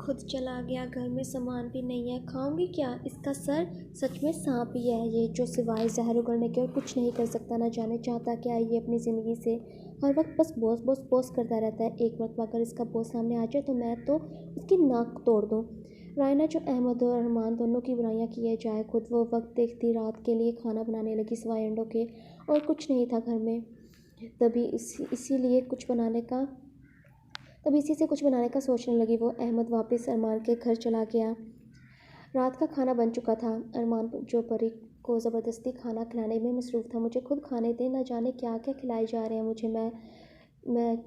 खुद चला गया, घर में सामान भी नहीं है, खाऊंगी क्या? इसका सर सच में सांप ही है ये, जो सिवाय जहर उगलने के और कुछ नहीं कर सकता। ना जाने चाहता क्या ये अपनी ज़िंदगी से, हर वक्त बस बॉस बॉस बॉस करता रहता है। एक वक्त अगर इसका बॉस सामने आ जाए तो मैं तो उसकी नाक तोड़ दूँ। रायना जो अहमद और अरमान दोनों की बुराइयां किए जाए, खुद वो वक्त देखती रात के लिए खाना बनाने लगी, सिवाय अंडों के और कुछ नहीं था घर में। तभी इसीलिए कुछ बनाने का तब इसी से कुछ बनाने का सोचने लगी वो। अहमद वापस अरमान के घर चला गया। रात का खाना बन चुका था। अरमान जो परी को ज़बरदस्ती खाना खिलाने में मसरूफ़ था। मुझे खुद खाने दे, न जाने क्या क्या खिलाए जा रहे हैं मुझे। मैं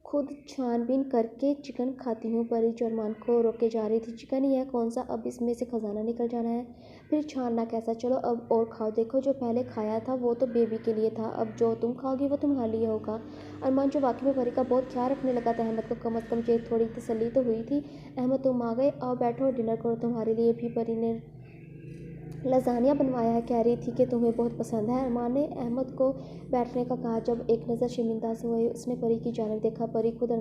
खुद छानबीन करके चिकन खाती हूँ। परी जो अरमान को रोके जा रही थी, चिकन ही है कौन सा, अब इसमें से खजाना निकल जाना है, फिर छानना कैसा? चलो अब और खाओ, देखो जो पहले खाया था वो तो बेबी के लिए था, अब जो तुम खाओगी वो तुम्हारे लिए होगा। अरमान जो वाकई में परी का बहुत ख्याल रखने लगा था। अहमद को कम अज़ कम ये थोड़ी तसल्ली तो हुई थी। अहमद तुम आ गए, आओ बैठो और डिनर करो, तुम्हारे लिए भी परी ने लजानिया बनवाया है, कह रही थी कि तुम्हें बहुत पसंद है। अरमान ने अहमद को बैठने का कहा। जब एक नज़र शर्मिंदा से हुई उसने परी की जानिब देखा। परी खुद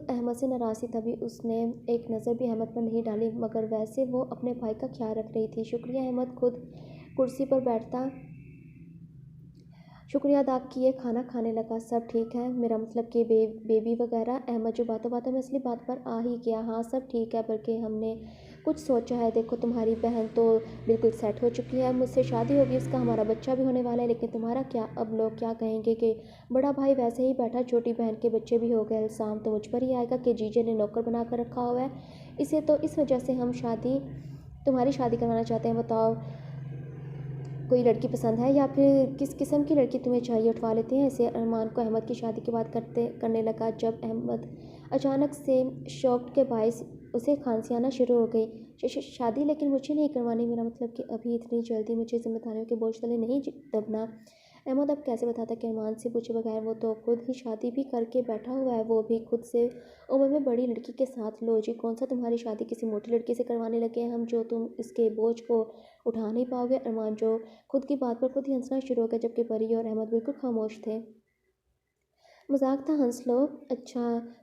अहमद से नाराज़ थी, तभी उसने एक नज़र भी अहमद पर नहीं डाली, मगर वैसे वो अपने भाई का ख्याल रख रही थी। शुक्रिया अदा किए खाना खाने लगा। सब ठीक है, मेरा मतलब कि बेबी वगैरह? अहमद जो बातों बातों में असली बात पर आ ही गया। हाँ सब ठीक है, बल्कि हमने कुछ सोचा है। देखो तुम्हारी बहन तो बिल्कुल सेट हो चुकी है, मुझसे शादी होगी, उसका हमारा बच्चा भी होने वाला है, लेकिन तुम्हारा क्या? अब लोग क्या कहेंगे कि बड़ा भाई वैसे ही बैठा, छोटी बहन के बच्चे भी हो गए, इल्ज़ाम तो मुझ पर ही आएगा कि जीजे ने नौकर बना कर रखा हुआ है इसे, तो इस वजह से हम तुम्हारी शादी करवाना चाहते हैं। बताओ कोई लड़की पसंद है या फिर किस किस्म की लड़की तुम्हें चाहिए, उठवा लेते हैं इसे। अरमान को अहमद की शादी की बात करने लगा, जब अहमद अचानक से शौक के बायस उसे खांसी आना शुरू हो गई। शादी? लेकिन मुझे नहीं करवानी, मेरा मतलब कि अभी इतनी जल्दी मुझे जिम्मेदारियों के बोझ तले नहीं दबना। अहमद अब कैसे बताता कि अरमान से पूछे बगैर वो तो खुद ही शादी भी करके बैठा हुआ है, वो भी खुद से उम्र में बड़ी लड़की के साथ। लो जी, कौन सा तुम्हारी शादी किसी मोटी लड़की से करवाने लगे हैं हम, जो तुम इसके बोझ को उठा नहीं पाओगे। अरमान जो खुद की बात पर खुद ही हंसना शुरू हो गया, जबकि परी और अहमद बिल्कुल खामोश थे। मजाक था, हंस लो। अच्छा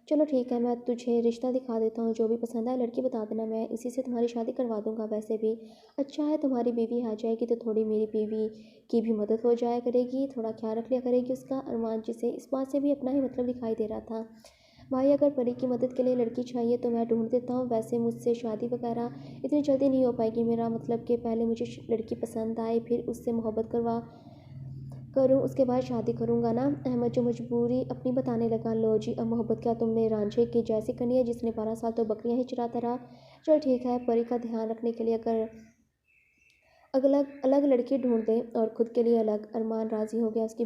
चलो ठीक है, मैं तुझे रिश्ता दिखा देता हूँ, जो भी पसंद है लड़की बता देना, मैं इसी से तुम्हारी शादी करवा दूँगा। वैसे भी अच्छा है, तुम्हारी बीवी आ जाएगी तो थोड़ी मेरी बीवी की भी मदद हो जाया करेगी, थोड़ा ख्याल रख लिया करेगी उसका। अरमान जिसे इस बात से भी अपना ही मतलब दिखाई दे रहा था। भाई अगर परी की मदद के लिए लड़की चाहिए तो मैं ढूंढ देता हूँ, वैसे मुझसे शादी वगैरह इतनी जल्दी नहीं हो पाएगी। मेरा मतलब कि पहले मुझे लड़की पसंद आए, फिर उससे मोहब्बत करूँ, उसके बाद शादी करूँगा ना। अहमद जो मजबूरी अपनी बताने लगा। लो जी, अब मोहब्बत क्या तुमने रांझे की जैसी करनी है, जिसने 12 साल तो बकरियां ही चराता रहा। चल ठीक है, परी का ध्यान रखने के लिए अगर अलग अलग लड़की ढूंढ दें और खुद के लिए अलग। अरमान राजी हो गया उसकी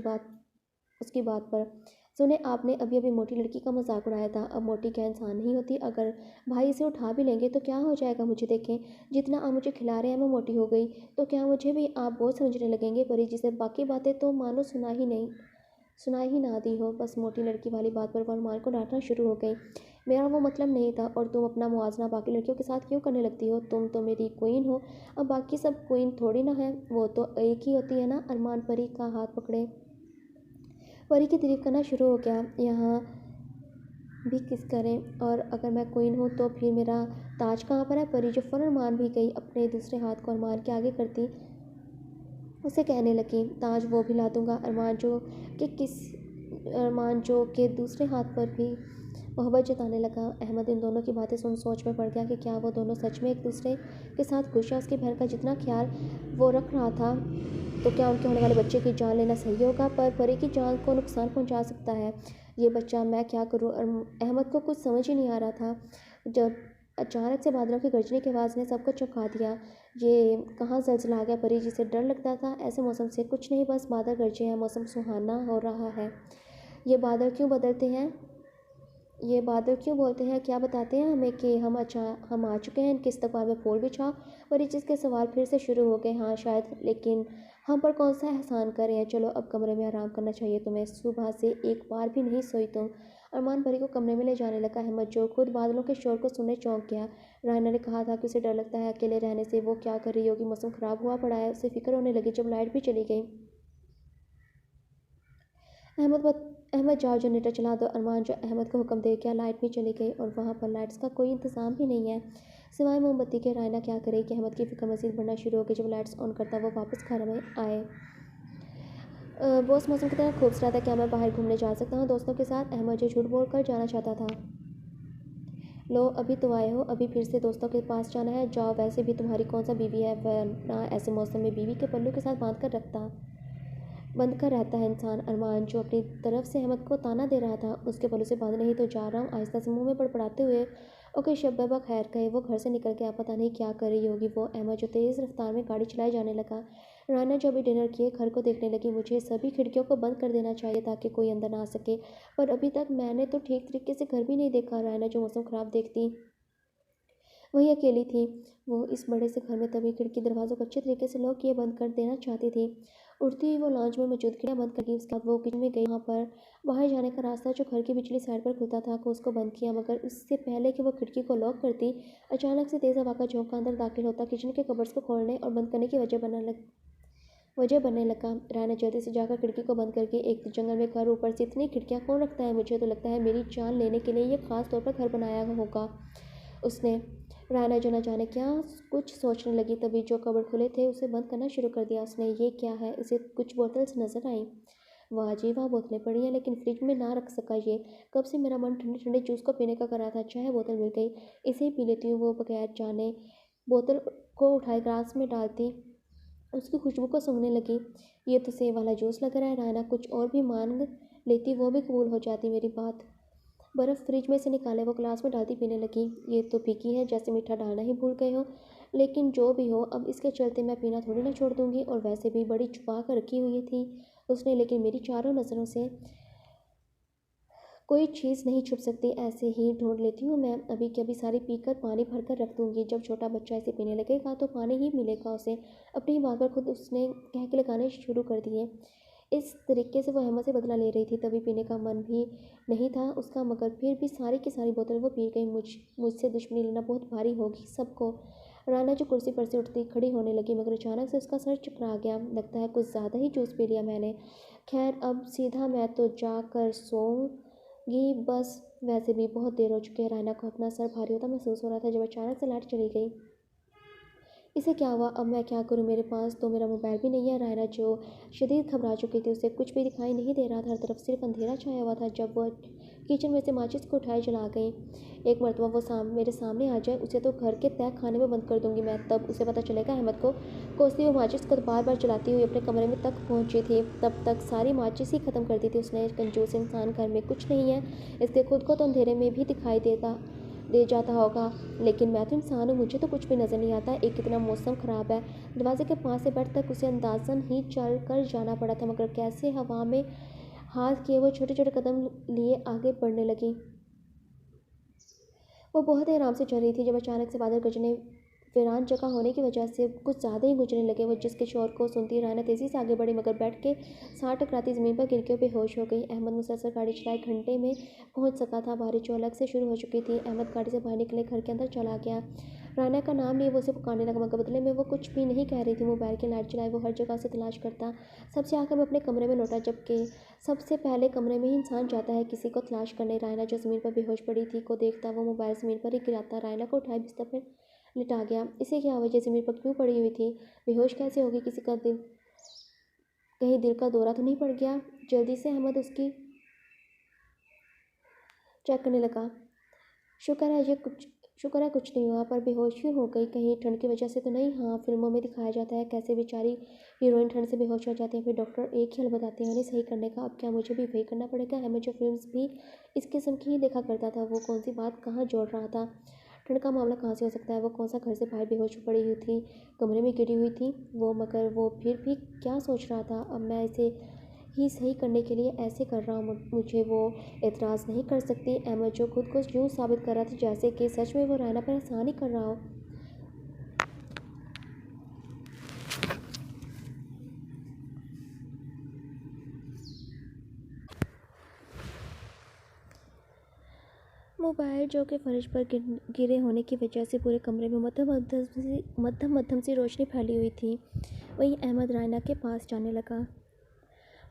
बात पर। सुने, आपने अभी अभी मोटी लड़की का मजाक उड़ाया था, अब मोटी क्या इंसान नहीं होती? अगर भाई इसे उठा भी लेंगे तो क्या हो जाएगा? मुझे देखें, जितना आप मुझे खिला रहे हैं मैं मोटी हो गई तो क्या मुझे भी आप बहुत समझने लगेंगे? परी जिसे बाकी बातें तो मानो सुनाई ही ना दी हो, बस मोटी लड़की वाली बात पर वो अरमान को डांटना शुरू हो गई। मेरा वो मतलब नहीं था, और तुम अपना मुआवजा बाकी लड़कियों के साथ क्यों करने लगती हो? तुम तो मेरी क्वीन हो, अब बाकी सब क्वीन थोड़ी ना है, वो तो एक ही होती है ना। अरमान परी का हाथ पकड़े परी की तारीफ करना शुरू हो गया। यहाँ भी किस करें, और अगर मैं क्वीन हूँ तो फिर मेरा ताज कहाँ पर है? परी जो फौरन मान भी गई, अपने दूसरे हाथ को अरमान के आगे करती उसे कहने लगी, ताज वो भी ला दूंगा। अरमान जो के दूसरे हाथ पर भी मोहब्बत जताने लगा। अहमद इन दोनों की बातें सुन सोच में पड़ गया कि क्या वो दोनों सच में एक दूसरे के साथ खुश है। उसकी बहन का जितना ख्याल वो रख रहा था, तो क्या उनके होने वाले बच्चे की जान लेना सही होगा? पर परी की जान को नुकसान पहुंचा सकता है ये बच्चा, मैं क्या करूं? अहमद को कुछ समझ ही नहीं आ रहा था, जब अचानक से बादलों की गरजने की आवाज़ ने सबको चौंका दिया। ये कहाँ ज़लज़ला आ गया? परी जिसे डर लगता था ऐसे मौसम से, कुछ नहीं, बस बादल गरजे हैं, मौसम सुहाना हो रहा है। ये बादल क्यों बदलते हैं ये बादल क्यों बोलते हैं? क्या बताते हैं हमें कि हम आ चुके हैं? इनके इस्तकबाल में फूल बिछाओ। परिचित के सवाल फिर से शुरू हो गए। हाँ शायद, लेकिन हम पर कौन सा एहसान कर रहे हैं? चलो अब कमरे में आराम करना चाहिए तुम्हें, सुबह से एक बार भी नहीं सोई तुम। अरमान परी को कमरे में ले जाने लगा। अहमद जो खुद बादलों के शोर को सुनने चौंक गया। रायना ने कहा था कि उसे डर लगता है अकेले रहने से, वो क्या कर रही होगी? मौसम ख़राब हुआ पड़ा है, उसे फिक्र होने लगी जब लाइट भी चली गई। अहमद जाओ जनरेटर चला दो। अरमान जो अहमद को हुक्म दे गया। लाइट भी चली गई और वहाँ पर लाइट्स का कोई इंतज़ाम भी नहीं है सिवाय मोमबत्ती के। रायना क्या करे कि अहमद की फिक्र मज़ीद बढ़ना शुरू हो गई। जब लाइट्स ऑन करता वो वापस घर में आए। बॉस मौसम कितना खूबसूरत है, क्या मैं बाहर घूमने जा सकता हूँ दोस्तों के साथ? अहमद जो झूठ बोल कर जाना चाहता था। लो अभी तो आए हो, अभी फिर से दोस्तों के पास जाना है? जाओ, वैसे भी तुम्हारी कौन सा बीवी है, वरना ऐसे मौसम में बीवी के पल्लू के साथ बंद कर रहता है इंसान। अरमान जो अपनी तरफ से अहमद को ताना दे रहा था, उसके पल्लू से बांध नहीं तो जा रहा हूँ, आहिस्ता से मुंह में बड़बड़ाते हुए ओके शब्बा खैर कहे। वो घर से निकल गया। पता नहीं क्या कर रही होगी वो। अहमद जो तेज़ रफ्तार में गाड़ी चलाए जाने लगा। राना जो अभी डिनर किए घर को देखने लगी। मुझे सभी खिड़कियों को बंद कर देना चाहिए ताकि कोई अंदर ना आ सके, पर अभी तक मैंने तो ठीक तरीके से घर भी नहीं देखा। राना जो मौसम ख़राब देखती वही अकेली थी। वो इस बड़े से घर में तभी खिड़की दरवाज़ों को अच्छे तरीके से लॉक किए बंद कर देना चाहती थी। उठती हुई वो लॉन्च में मौजूद खिड़कियाँ बंद कर दी। उसके बाद वो किचन में गई। वहाँ पर बाहर जाने का रास्ता जो घर की पिछली साइड पर खुलता था को उसको बंद किया, मगर इससे पहले कि वो खिड़की को लॉक करती, अचानक से तेज़ हवा का झोंका अंदर दाखिल होता किचन के कबर्ड्स को खोलने और बंद करने की वजह बनने लगा। रायना जल्दी से जाकर खिड़की को बंद करके, एक तो जंगल में घर, ऊपर से इतनी खिड़कियाँ कौन रखता है? मुझे तो लगता है मेरी जान लेने के लिए ये ख़ास तौर पर घर बनाया होगा उसने। रायना जो न जाने क्या कुछ सोचने लगी, तभी जो कबर्ड खुले थे उसे बंद करना शुरू कर दिया उसने। ये क्या है? इसे कुछ बोतल्स नजर आई। वाह जी वाह, बोतलें पड़ी हैं, लेकिन फ्रिज में ना रख सका ये। कब से मेरा मन ठंडे ठंडे जूस को पीने का कर रहा था। अच्छा है बोतल मिल गई, इसे ही पी लेती हूँ। वो बगैर जाने बोतल को उठाए ग्लास में डालती, उसकी खुशबू को सूंघने लगी। ये तो सेब वाला जूस लग रहा है। रायना कुछ और भी मांग लेती, वो भी कबूल हो जाती मेरी बात। बर्फ़ फ्रिज में से निकाले वो ग्लास में डालती पीने लगी। ये तो फीकी है, जैसे मीठा डालना ही भूल गए हो। लेकिन जो भी हो, अब इसके चलते मैं पीना थोड़ी ना छोड़ दूंगी। और वैसे भी बड़ी छुपा कर रखी हुई थी उसने, लेकिन मेरी चारों नज़रों से कोई चीज़ नहीं छुप सकती। ऐसे ही ढूंढ लेती हूँ मैं। अभी के अभी सारी पीकर पानी भर कर रख दूंगी। जब छोटा बच्चा इसे पीने लगेगा तो पानी ही मिलेगा उसे। अपनी ही मांग कर खुद उसने कह के लगाने शुरू कर दिए। इस तरीके से वो अहमद से बदला ले रही थी। तभी पीने का मन भी नहीं था उसका, मगर फिर भी सारी की सारी बोतल वो पी गई। मुझसे दुश्मनी लेना बहुत भारी होगी सबको। राना जो कुर्सी पर से उठती खड़ी होने लगी, मगर अचानक से उसका सर चकरा गया। लगता है कुछ ज़्यादा ही जूस पी लिया मैंने। खैर अब सीधा मैं तो जा कर सोऊंगी बस। वैसे भी बहुत देर हो चुकी है। राना को अपना सर भारी होता महसूस हो रहा था जब अचानक से लाइट चली गई। इसे क्या हुआ? अब मैं क्या करूं? मेरे पास तो मेरा मोबाइल भी नहीं है। रायना जो शदीद घबरा चुकी थी, उसे कुछ भी दिखाई नहीं दे रहा था। हर तरफ सिर्फ अंधेरा छाया हुआ था। जब वह किचन में से माचिस को उठाए जला गई। एक मरतबा वो मेरे सामने आ जाए, उसे तो घर के तय खाने में बंद कर दूंगी मैं। तब उसे पता चलेगा। अहमद को कोसती वो माचिस को बार बार जलाती हुई अपने कमरे में तक पहुंची थी। तब तक सारी माचिस ही ख़त्म कर दी थी उसने। कंजूस इंसान, घर में कुछ नहीं है, इसके खुद को तो अंधेरे में भी दिखाई दे जाता होगा, लेकिन मैं तो इंसान हूँ, मुझे तो कुछ भी नज़र नहीं आता। एक कितना मौसम ख़राब है। दरवाजे के पास से बेड तक उसे अंदाज़न ही चल कर जाना पड़ा था, मगर कैसे हवा में हाथ किए वो छोटे छोटे कदम लिए आगे बढ़ने लगी। वो बहुत ही आराम से चल रही थी जब अचानक से बादल गरजने, वीरान जगह होने की वजह से कुछ ज़्यादा ही गुजरने लगे। वो जिसके शोर को सुनती राना तेज़ी से आगे बढ़ी, मगर बेड के साथ टकराती ज़मीन पर गिर के बेहोश हो गई। अहमद मुसलसल गाड़ी चलाए घंटे में पहुंच सका था। बारिश जो अलग से शुरू हो चुकी थी। अहमद गाड़ी से बाहर निकले, घर के अंदर चला गया। राना का नाम लिए वो उसे पुकारने लगा, मगर बदले में वो कुछ भी नहीं कह रही थी। मोबाइल की लाइट जलाए वो हर जगह से तलाश करता, सबसे आखिर में अपने कमरे में लौटा, जबकि सबसे पहले कमरे में ही इंसान जाता है किसी को तलाश करने। रायना जो ज़मीन पर बेहोश पड़ी थी को देखता वो मोबाइल ज़मीन पर ही गिराता, रायना को उठाए बिस्तर पर लिटा गया। इसे क्या वजह ज़मीन पर क्यों पड़ी हुई थी? बेहोश कैसे होगी? किसी का दिल, कहीं दिल का दौरा तो नहीं पड़ गया? जल्दी से अहमद उसकी चेक करने लगा। शुक्र है कुछ नहीं हुआ, पर बेहोश क्यों हो गई? कहीं ठंड की वजह से तो नहीं? हाँ, फिल्मों में दिखाया जाता है कैसे बेचारी हीरोइन ठंड से बेहोश हो जाती है, फिर डॉक्टर एक ही हल बताते हैं उन्हें सही करने का। अब क्या मुझे भी वही करना पड़ेगा? हमें जो फिल्म्स भी इस किस्म की ही देखा करता था, वो कौन सी बात कहाँ जोड़ रहा था? ठंड का मामला कहाँ से हो सकता है? वो कौन सा घर से बाहर बेहोश पड़ी हुई थी, कमरे में गिरी हुई थी वो, मगर वो फिर भी क्या सोच रहा था? अब मैं इसे ही सही करने के लिए ऐसे कर रहा हूँ, मुझे वो एतराज़ नहीं कर सकती। अहमद जो खुद को यूँ साबित कर रहा था जैसे कि सच में वो रायना पर एहसान ही कर रहा हो। मोबाइल जो कि फर्श पर गिरे होने की वजह से पूरे कमरे में मध्यम सी रोशनी फैली हुई थी। वहीं अहमद रायना के पास जाने लगा।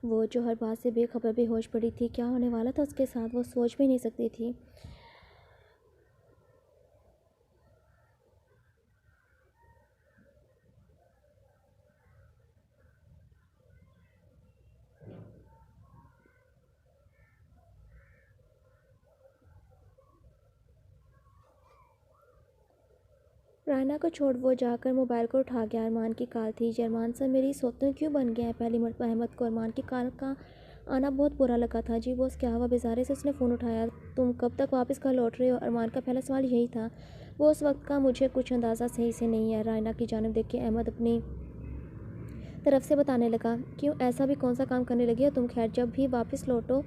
वो जो हर बात से बेखबर बेहोश पड़ी थी, क्या होने वाला था उसके साथ वो सोच भी नहीं सकती थी। रायना को छोड़ वो जाकर मोबाइल को उठा गया। अरमान की कॉल थी। अरमान सर, मेरी सौतन क्यों बन गया है? पहली मरतबा अहमद को अरमान की कॉल का आना बहुत बुरा लगा था। जी बॉस, क्या हुआ? बेजारे से उसने फ़ोन उठाया। तुम कब तक वापस घर लौट रहे हो? अरमान का पहला सवाल यही था। वो उस वक्त का मुझे कुछ अंदाज़ा सही से नहीं है। रायना की जानिब देख के अहमद अपनी तरफ से बताने लगा। क्यों, ऐसा भी कौन सा काम करने लगी हो तुम? खैर, जब भी वापस लौटो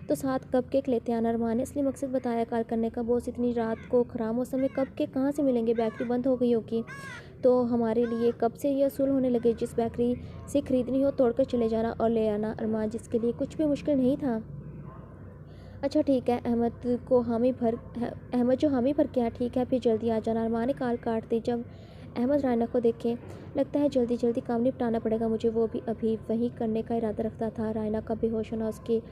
तो साथ कप केक लेते आना। अरमान ने असली मकसद बताया कॉल करने का। बॉस, इतनी रात को ख़राब मौसम में कप केक कहाँ से मिलेंगे? बेकरी बंद हो गई होगी। तो हमारे लिए कब से ये असूल होने लगे, जिस बेकरी से ख़रीदनी हो तोड़कर चले जाना और ले आना। अरमान, जिसके लिए कुछ भी मुश्किल नहीं था। अच्छा ठीक है। अहमद जो हामी भर के है, ठीक है, फिर जल्दी आ जाना। अरमान ने कॉल काट दी। जब अहमद रायना को देखे, लगता है जल्दी जल्दी काम निपटाना पड़ेगा मुझे। वो भी अभी वही करने का इरादा रखता था। रायना का बेहोश होना उसके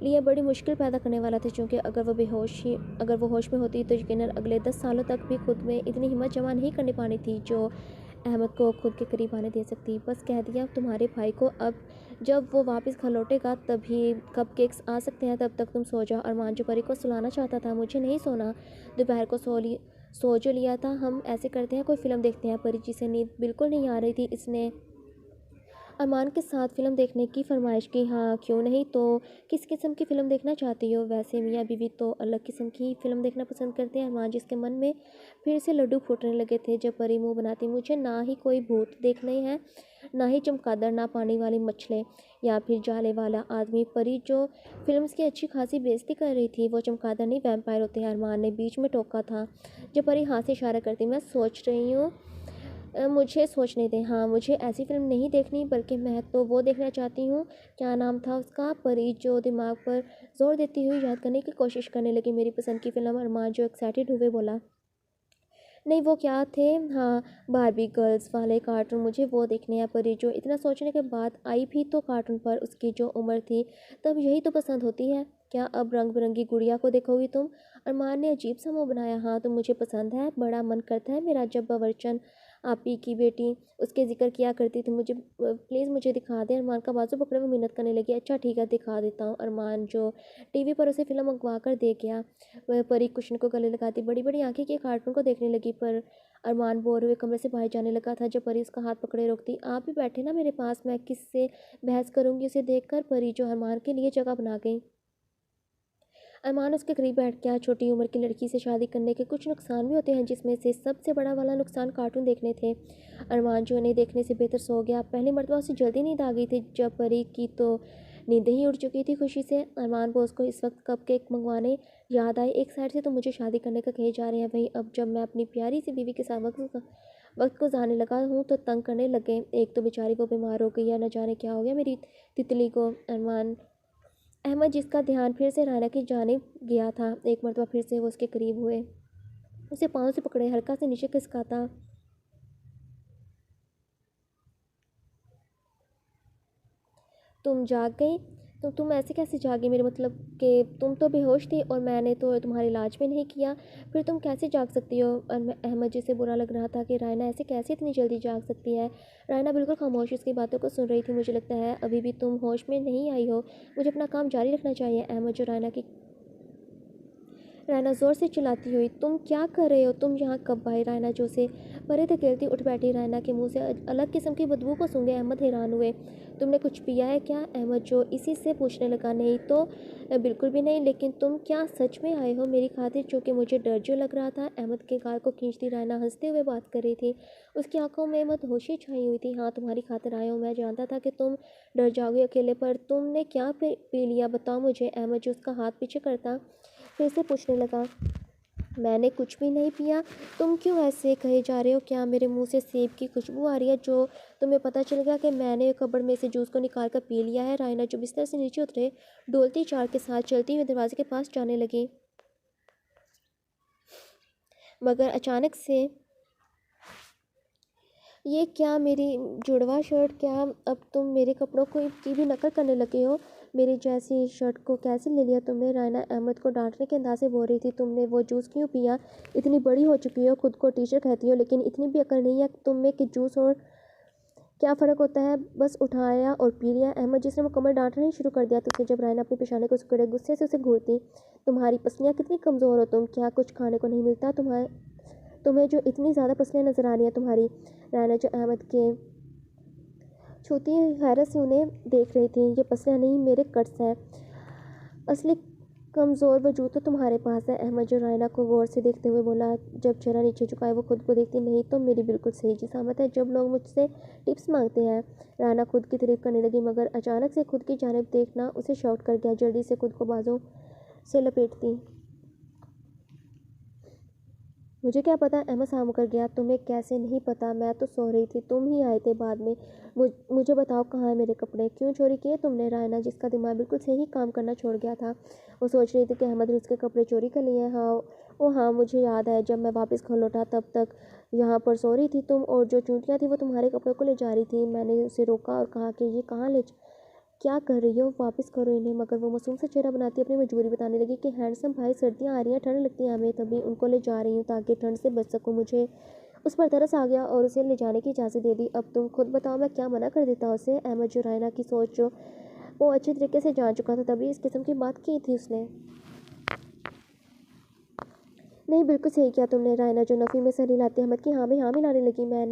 लिए बड़ी मुश्किल पैदा करने वाला था, क्योंकि अगर वो होश में होती तो यकीनन अगले 10 सालों तक भी खुद में इतनी हिम्मत जमा नहीं करनी पानी थी जो अहमद को खुद के करीब आने दे सकती। बस कह दिया तुम्हारे भाई को, अब जब वो वापस घर लौटेगा तभी कप केक्स आ सकते हैं, तब तक तुम सो जाओ। अरमान जो परी को सुलाना चाहता था। मुझे नहीं सोना, दोपहर को सो जो लिया था। हम ऐसे करते हैं, कोई फ़िल्म देखते हैं। परी, जिसे नींद बिल्कुल नहीं आ रही थी, इसने अरमान के साथ फ़िल्म देखने की फरमाइश की। हाँ, क्यों नहीं, तो किस किस्म की फ़िल्म देखना चाहती हो? वैसे मियाँ बीवी तो अलग किस्म की फ़िल्म देखना पसंद करते हैं। अरमान, जिसके मन में फिर से लड्डू फूटने लगे थे जब परी मुंह बनाती। मुझे ना ही कोई भूत देखने हैं, ना ही चमगादड़, ना पानी वाली मछली या फिर जाले वाला आदमी। परी जो फिल्म्स की अच्छी खासी बेइज्जती कर रही थी। वो चमगादड़ नहीं, वैम्पायर होते हैं। अरमान ने बीच में टोका था जब परी हाथ से इशारा करती। मैं सोच रही हूँ, मुझे सोचने दें। हाँ, मुझे ऐसी फ़िल्म नहीं देखनी, बल्कि मैं तो वो देखना चाहती हूँ। क्या नाम था उसका? परी जो दिमाग पर ज़ोर देती हुई याद करने की कोशिश करने लगी। मेरी पसंद की फ़िल्म। अरमान जो एक्साइटेड हुए बोला। नहीं, वो क्या थे? हाँ, बारबी गर्ल्स वाले कार्टून, मुझे वो देखने हैं। परी जो इतना सोचने के बाद आई भी तो कार्टून पर उसकी जो उम्र थी तब यही तो पसंद होती है। क्या अब रंग बिरंगी गुड़िया को देखोगी तुम? अरमान ने अजीब सा मुँह बनाया। हाँ, तो मुझे पसंद है, बड़ा मन करता है मेरा जब बावर्चन आपी की बेटी उसके जिक्र किया करती थी। मुझे प्लीज़ मुझे दिखा दें। अरमान का बाजू पकड़े हुए मिन्नत करने लगी। अच्छा ठीक है, दिखा देता हूँ। अरमान जो टीवी पर उसे फ़िल्म मंगवा कर दे गया। वह परी कुशन को गले लगाती बड़ी बड़ी आंखें के कार्टून को देखने लगी। पर अरमान बोर हुए कमरे से बाहर जाने लगा था जब परी उसका हाथ पकड़े रोकती। आप भी बैठे ना मेरे पास, मैं किससे बहस करूंगी? उसे देखकर परी जो अरमान के लिए जगह बना गई। अरमान उसके करीब बैठ गया। छोटी उम्र की लड़की से शादी करने के कुछ नुकसान भी होते हैं, जिसमें से सबसे बड़ा वाला नुकसान कार्टून देखने थे। अरमान जो उन्हें देखने से बेहतर सो गया। पहली मरतबा उसे जल्दी नींद आ गई थी जब परी की तो नींदें ही उड़ चुकी थी खुशी से। अरमान बोस को इस वक्त कप केक मंगवाने याद आए। एक साइड से तो मुझे शादी करने का कहे जा रहे हैं, वहीं अब जब मैं अपनी प्यारी सी बीवी के साथ वक्त गुजारने लगा हूँ तो तंग करने लगे। एक तो बेचारी वो बीमार हो गई या न जाने क्या हो गया मेरी तितली को। अरमान अहमद, जिसका ध्यान फिर से राना की जानिब गया था, एक मरतबा फिर से वो उसके करीब हुए, उसे पाँव से पकड़े, हल्का से नीचे खिसकाता। तुम जाग गई? तो तुम ऐसे कैसे जागी? मेरे मतलब कि तुम तो बेहोश थी और मैंने तो तुम्हारा इलाज भी नहीं किया, फिर तुम कैसे जाग सकती हो? अहमद, जिसे बुरा लग रहा था कि रायना ऐसे कैसे इतनी जल्दी जाग सकती है। रायना बिल्कुल खामोश उसकी बातों को सुन रही थी। मुझे लगता है अभी भी तुम होश में नहीं आई हो, मुझे अपना काम जारी रखना चाहिए। अहमद जो रायना ज़ोर से चिल्लाती हुई, तुम क्या कर रहे हो? तुम यहाँ कब आए? रायना जो से परे धकेलती उठ बैठी। रायना के मुंह से अलग किस्म की बदबू को सूंघे अहमद हैरान हुए। तुमने कुछ पिया है क्या? अहमद जो इसी से पूछने लगा। नहीं तो बिल्कुल भी नहीं, लेकिन तुम क्या सच में आए हो मेरी खातिर? चूँकि मुझे डर जो लग रहा था। अहमद के गाल को खींचती रायना हंसते हुए बात कर रही थी। उसकी आंखों में मदहोशी छाई हुई थी। हाँ, तुम्हारी खातिर आया हूँ। मैं जानता था कि तुम डर जाओगे अकेले, पर तुमने क्या पी लिया बताओ मुझे। अहमद जो उसका हाथ पीछे करता फिर से पूछने लगा। मैंने कुछ भी नहीं पिया। तुम क्यों ऐसे कहे जा रहे हो? क्या मेरे मुंह से सेब की खुशबू आ रही है जो तुम्हें पता चल गया कि मैंने कब्र में से जूस को निकाल कर पी लिया है? रायना जो बिस्तर से नीचे उतरे डोलती चाल के साथ चलती हुई दरवाजे के पास जाने लगी, मगर अचानक से ये क्या मेरी जुड़वा शर्ट, क्या अब तुम मेरे कपड़ों को की भी नकल करने लगे हो? मेरी जैसी शर्ट को कैसे ले लिया तुमने? रायना अहमद को डांटने के अंदाज से बोल रही थी। तुमने वो जूस क्यों पिया? इतनी बड़ी हो चुकी हो, खुद को टीचर कहती हो, लेकिन इतनी भी अकल नहीं है तुम में कि जूस और क्या फ़र्क होता है? बस उठाया और पी लिया। अहमद जिसने मुकम्मल डांटना ही शुरू कर दिया तो जब रायना अपने पेशाने को सिकुड़े गुस्से से उसे घूरती। तुम्हारी पसलियाँ कितनी कमज़ोर हो तुम, क्या कुछ खाने को नहीं मिलता तुम्हें जो इतनी ज़्यादा पसलियाँ नज़र आ रही हैं तुम्हारी? रायना जो अहमद के छूती हैरत से उन्हें देख रही थी। ये पसलियाँ नहीं, मेरे कट्स हैं। असली कमज़ोर वजूद तो तुम्हारे पास है। अहमद जो रायना को गौर से देखते हुए बोला, जब चेहरा नीचे झुकाए वो खुद को देखती। नहीं तो मेरी बिल्कुल सही जिसामत है जब लोग मुझसे टिप्स मांगते हैं। रायना खुद की तारीफ करने लगी मगर अचानक से खुद की जानिब देखना उसे शॉक कर गया। जल्दी से खुद को बाजों से लपेटती। मुझे क्या पता? अहमद साम कर गया। तुम्हें कैसे नहीं पता? मैं तो सो रही थी, तुम ही आए थे बाद में। मुझे बताओ कहाँ है मेरे कपड़े? क्यों चोरी किए तुमने? रायना जिसका दिमाग बिल्कुल सही काम करना छोड़ गया था, वो सोच रही थी कि अहमद ने उसके कपड़े चोरी कर लिए हैं। हाँ, ओ हाँ, मुझे याद है, जब मैं वापस घर लौटा तब तक यहाँ पर सो रही थी तुम, और जो चूंटियाँ थी वो तुम्हारे कपड़ों को ले जा रही थी। मैंने उसे रोका और कहा कि ये कहाँ ले क्या कर रही हो, वापस करो इन्हें। मगर वो मासूम सा चेहरा बनाती अपनी मजबूरी बताने लगी कि हैंडसम भाई, सर्दियाँ आ रही हैं, ठंड लगती है हमें, तभी उनको ले जा रही हूँ ताकि ठंड से बच सकूँ। मुझे उस पर तरस आ गया और उसे ले जाने की इजाज़त दे दी। अब तुम खुद बताओ, मैं क्या मना कर देता उसे? अहमद जो रायना की सोच जो वो अच्छी तरीके से जान चुका था, तभी इस किस्म की बात की थी उसने। नहीं, बिल्कुल सही किया तुमने। रायना जो नफ़ी में सर हिलाते अहमद की हाँ में हाँ मिलाने लगी। मैं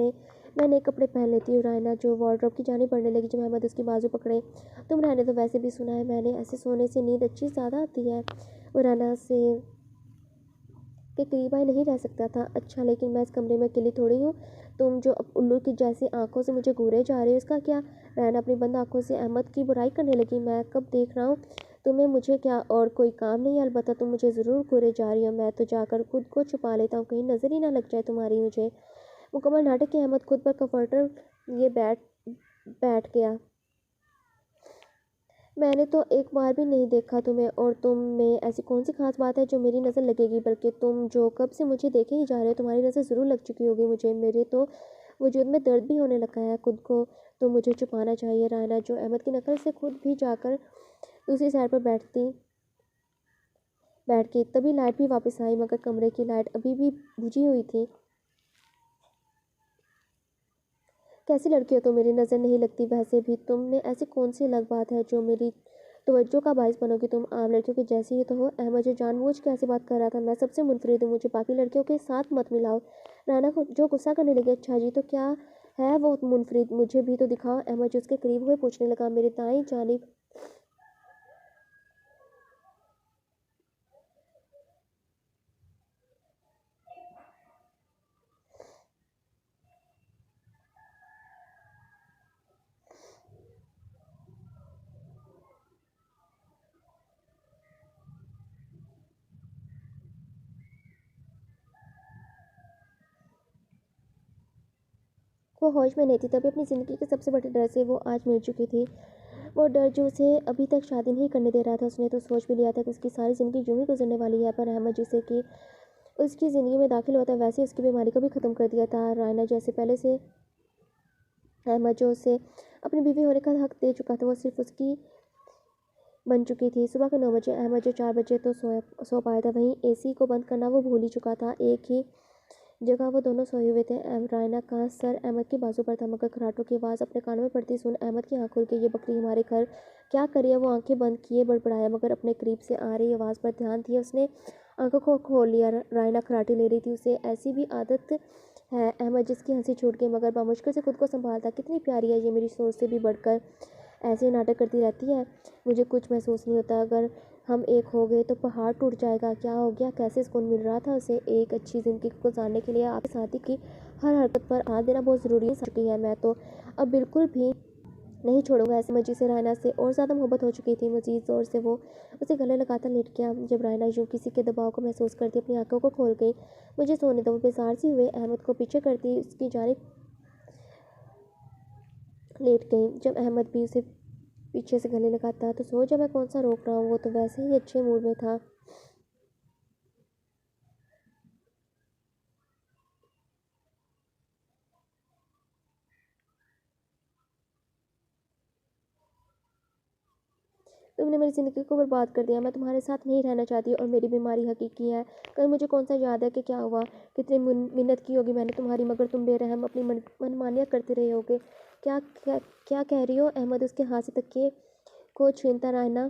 नए कपड़े पहन लेती हूँ। रायना जो वार्डरोब की जानिब बढ़ने लगी जब अहमद उसकी बाजू पकड़े। तुम रहने तो वैसे भी सुना है मैंने, ऐसे सोने से नींद अच्छी ज़्यादा आती है। वो रायना से के करीब आए नहीं रह सकता था। अच्छा, लेकिन मैं इस कमरे में अकेली थोड़ी हूँ। तुम जो अब उल्लू की जैसी आंखों से मुझे घूरे जा रहे हो, इसका क्या? रायना अपनी बंद आंखों से अहमद की बुराई करने लगी। मैं कब देख रहा हूँ तुम्हें? मुझे क्या और कोई काम नहीं? अलबत्ता तुम मुझे ज़रूर घूरे जा रही हो। मैं तो जाकर खुद को छुपा लेता हूँ, कहीं नज़र ही ना लग जाए तुम्हारी मुझे। मुकम्मल नाटक के अहमद खुद पर कंफर्टर ये बैठ बैठ गया। मैंने तो एक बार भी नहीं देखा तुम्हें, और तुम में ऐसी कौन सी खास बात है जो मेरी नज़र लगेगी? बल्कि तुम जो कब से मुझे देखे ही जा रहे हो, तुम्हारी नज़र ज़रूर लग चुकी होगी मुझे। मेरे तो वजूद में दर्द भी होने लगा है। खुद को तो मुझे छुपाना चाहिए। रायना जो अहमद की नकल से खुद भी जाकर दूसरी साइड पर बैठ गई। तभी लाइट भी वापस आई, मगर कमरे की लाइट अभी भी बुझी हुई थी। कैसी लड़की हो तुम, मेरी नज़र नहीं लगती। वैसे भी तुम में ऐसी कौन सी अलग बात है जो मेरी तवज्जो का बायस बनोगी? तुम आम लड़कियों की जैसी ही तो हो। अहमद जो जानबूझ के ऐसी बात कर रहा था। मैं सबसे मुनफरिद हूँ, मुझे बाकी लड़कियों के साथ मत मिलाओ। राना को जो गुस्सा करने लगी। अच्छा जी, तो क्या है वो मुनफरिद? मुझे भी तो दिखाओ। अहमद जो उसके करीब हुए पूछने लगा। मेरी दाएं जानिब वो होश में नहीं थी। तभी अपनी ज़िंदगी के सबसे बड़े डर से वो आज मिल चुकी थी। वो डर जो उसे अभी तक शादी नहीं करने दे रहा था। उसने तो सोच भी लिया था कि उसकी सारी ज़िंदगी यूं ही गुजरने वाली है, पर अहमद जिसे कि उसकी ज़िंदगी में दाखिल हुआ था वैसे उसकी बीमारी को भी ख़त्म कर दिया था। रायना जैसे पहले से अहमद जो उसे अपनी बीवी होने का हक दे चुका था, वो सिर्फ उसकी बन चुकी थी। सुबह के 9 बजे अहमद जो 4 बजे तो सो पाया था, वहीं एसी को बंद करना वो भूल ही चुका था। एक ही जगह वो दोनों सोए हुए थे। रायना का सर अहमद की बाजू पर था, मगर खराटों की आवाज़ अपने कानों में पड़ती सुन अहमद की आंख खुल गई। ये बकरी हमारे घर क्या करी है? वो आंखें बंद किए बड़बड़ाया, मगर अपने करीब से आ रही आवाज़ पर ध्यान दिया उसने आंखों को खोल लिया। रायना खराटी ले रही थी, उसे ऐसी भी आदत है। अहमद जिसकी हंसी छूट गई मगर बामुश्किल से खुद को संभालता। कितनी प्यारी है ये, मेरी सोच से भी बढ़कर ऐसे नाटक करती रहती है। मुझे कुछ महसूस नहीं होता। अगर हम एक हो गए तो पहाड़ टूट जाएगा। क्या हो गया? कैसे सुकून मिल रहा था उसे? एक अच्छी ज़िंदगी गुजारने के लिए आपके साथी की हर हरकत पर हाथ देना बहुत ज़रूरी हो चुकी है। मैं तो अब बिल्कुल भी नहीं छोड़ूंगा। ऐसे मजीद से रायना से और ज़्यादा मोहब्बत हो चुकी थी। मजीद ज़ोर से वो उसे गले लगाता लेट गया। जब रायना यूँ किसी के दबाव को महसूस करती अपनी आंखों को खोल गई। मुझे सोने दो, वो बेजार सी हुए अहमद को पीछे करती उसकी जानिब लेट गई। जब अहमद भी उसे पीछे से गले लगाता तो सो जा, मैं कौन सा रोक रहा हूँ। वो तो वैसे ही अच्छे मूड में था। तुमने मेरी ज़िंदगी को बर्बाद कर दिया। मैं तुम्हारे साथ नहीं रहना चाहती और मेरी बीमारी हकीकी है। कल मुझे कौन सा याद है कि क्या हुआ, कितनी मिन्नत की होगी मैंने तुम्हारी, मगर तुम बेरहम अपनी मनमानियाँ करते रहे होगे। क्या क्या क्या कह रही हो? अहमद उसके हाथ से तकिए को छीनता रायना